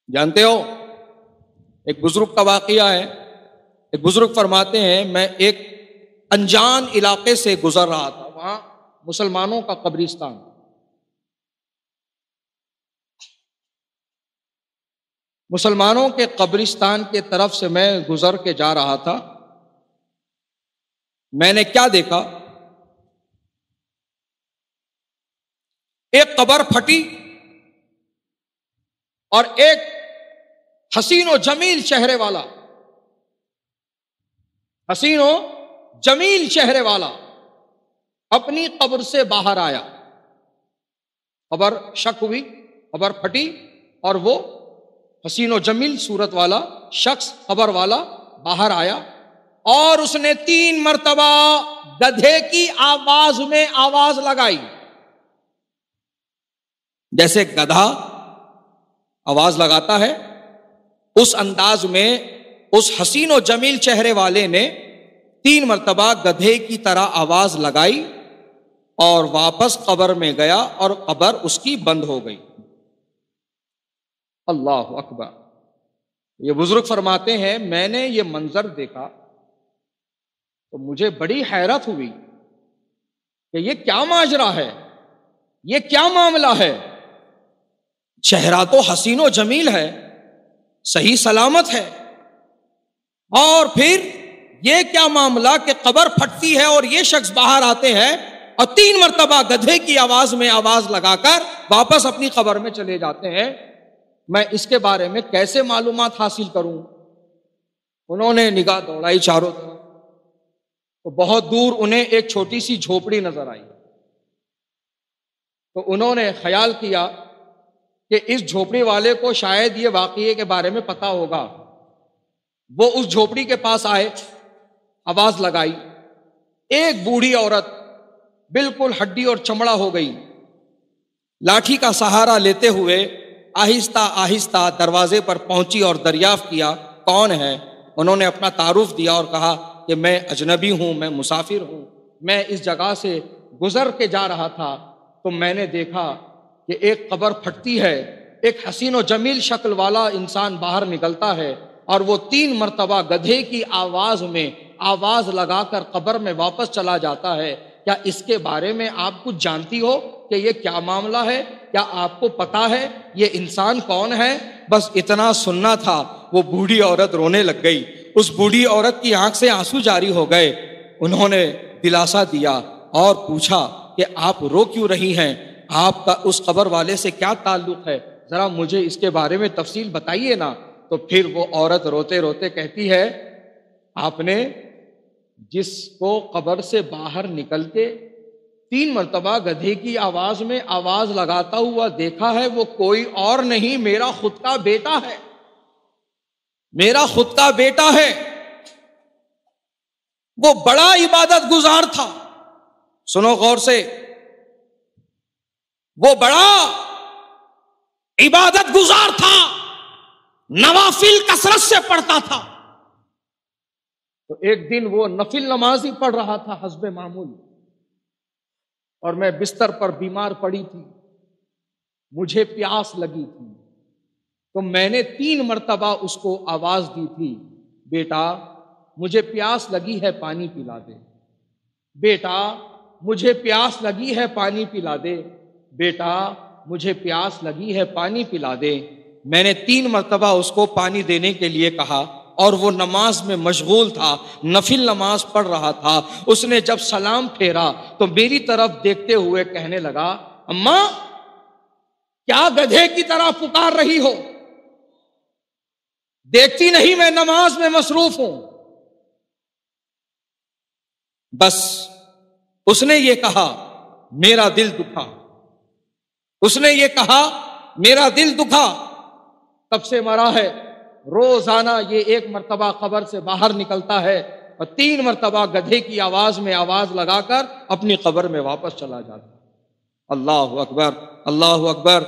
جانتے ہو ایک بزرگ کا واقعہ ہے. ایک بزرگ فرماتے ہیں میں ایک انجان علاقے سے گزر رہا تھا، وہاں مسلمانوں کا قبرستان. مسلمانوں کے قبرستان کے طرف سے میں گزر کے جا رہا تھا. میں نے کیا دیکھا؟ ایک قبر پھٹی اور ایک حسین و جمیل چہرے والا، حسین و جمیل چہرے والا اپنی قبر سے باہر آیا. قبر شک ہوئی، قبر پھٹی اور وہ حسین و جمیل صورت والا شخص قبر والا باہر آیا اور اس نے 3 مرتبہ گدھے کی آواز میں آواز لگائی. جیسے گدھا آواز لگاتا ہے اس انداز میں اس حسین و جمیل چہرے والے نے 3 مرتبہ گدھے کی طرح آواز لگائی اور واپس قبر میں گیا اور قبر اس کی بند ہو گئی. اللہ اکبر. یہ بزرگ فرماتے ہیں میں نے یہ منظر دیکھا تو مجھے بڑی حیرت ہوئی کہ یہ کیا ماجرا ہے، یہ کیا معاملہ ہے. چہرہ تو حسین و جمیل ہے، صحیح سلامت ہے، اور پھر یہ کیا معاملہ کہ قبر پھٹتی ہے اور یہ شخص باہر آتے ہیں اور 3 مرتبہ گدھے کی آواز میں آواز لگا کر واپس اپنی قبر میں چلے جاتے ہیں. میں اس کے بارے میں کیسے معلومات حاصل کروں؟ انہوں نے نگاہ دوڑائی چاروں طرف تو بہت دور انہیں ایک چھوٹی سی جھوپڑی نظر آئی. تو انہوں نے خیال کیا کہ اس جھوپڑی والے کو شاید یہ واقعے کے بارے میں پتا ہوگا. وہ اس جھوپڑی کے پاس آئے، آواز لگائی. ایک بوڑھی عورت بالکل ہڈی اور چمڑا ہو گئی، لاٹھی کا سہارا لیتے ہوئے آہستہ آہستہ دروازے پر پہنچی اور دریافت کیا کون ہے. انہوں نے اپنا تعارف دیا اور کہا کہ میں اجنبی ہوں، میں مسافر ہوں، میں اس جگہ سے گزر کے جا رہا تھا تو میں نے دیکھا کہ ایک قبر پھٹتی ہے، ایک حسین و جمیل شکل والا انسان باہر نکلتا ہے اور وہ 3 مرتبہ گدھے کی آواز میں آواز لگا کر قبر میں واپس چلا جاتا ہے. کیا اس کے بارے میں آپ کچھ جانتی ہو کہ یہ کیا معاملہ ہے؟ کیا آپ کو پتا ہے یہ انسان کون ہے؟ بس اتنا سننا تھا. وہ بوڑھی عورت رونے لگ گئی. اس بوڑھی عورت کی آنکھ سے آنسو جاری ہو گئے. انہوں نے دلاسا دیا اور پوچھا کہ آپ رو کیوں رہی ہیں؟ آپ کا اس قبر والے سے کیا تعلق ہے؟ ذرا مجھے اس کے بارے میں تفصیل بتائیے نا. تو پھر وہ عورت روتے روتے کہتی ہے آپ نے جس کو قبر سے باہر نکل کے 3 مرتبہ گدھے کی آواز میں آواز لگاتا ہوا دیکھا ہے وہ کوئی اور نہیں، میرا خود کا بیٹا ہے، میرا خود کا بیٹا ہے. وہ بڑا عبادت گزار تھا. سنو غور سے، وہ بڑا عبادت گزار تھا، نوافل کثرت سے پڑھتا تھا. تو ایک دن وہ نفل نماز ہی پڑھ رہا تھا حسب معمول، اور میں بستر پر بیمار پڑی تھی، مجھے پیاس لگی تھی تو میں نے 3 مرتبہ اس کو آواز دی تھی بیٹا مجھے پیاس لگی ہے پانی پلا دے، بیٹا مجھے پیاس لگی ہے پانی پلا دے، بیٹا مجھے پیاس لگی ہے پانی پلا دے. میں نے 3 مرتبہ اس کو پانی دینے کے لیے کہا اور وہ نماز میں مشغول تھا، نفل نماز پڑھ رہا تھا. اس نے جب سلام پھیرا تو میری طرف دیکھتے ہوئے کہنے لگا اماں کیا گدھے کی طرح پکار رہی ہو؟ دیکھتی نہیں میں نماز میں مصروف ہوں؟ بس اس نے یہ کہا میرا دل دکھا، اس نے یہ کہا میرا دل دکھا. تب سے مرا ہے روزانہ یہ 1 مرتبہ قبر سے باہر نکلتا ہے اور 3 مرتبہ گدھے کی آواز میں آواز لگا کر اپنی قبر میں واپس چلا جاتا ہے. اللہ اکبر، اللہ اکبر.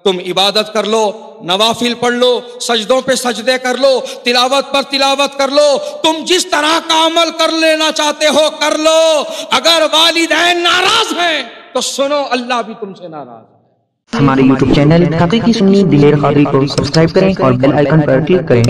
تم عبادت کر لو، نوافل پڑھ لو، سجدوں پہ سجدے کر لو، تلاوت پر تلاوت کر لو، تم جس طرح کا عمل کر لینا چاہتے ہو کر لو. اگر والدین ناراض ہیں تو سنو اللہ بھی تم سے ناراض ہے. ہمارے YouTube چینل حقیقی سنی دلیر قادری کو سبسکرائب کریں اور بیل آئیکن پر کلک کریں۔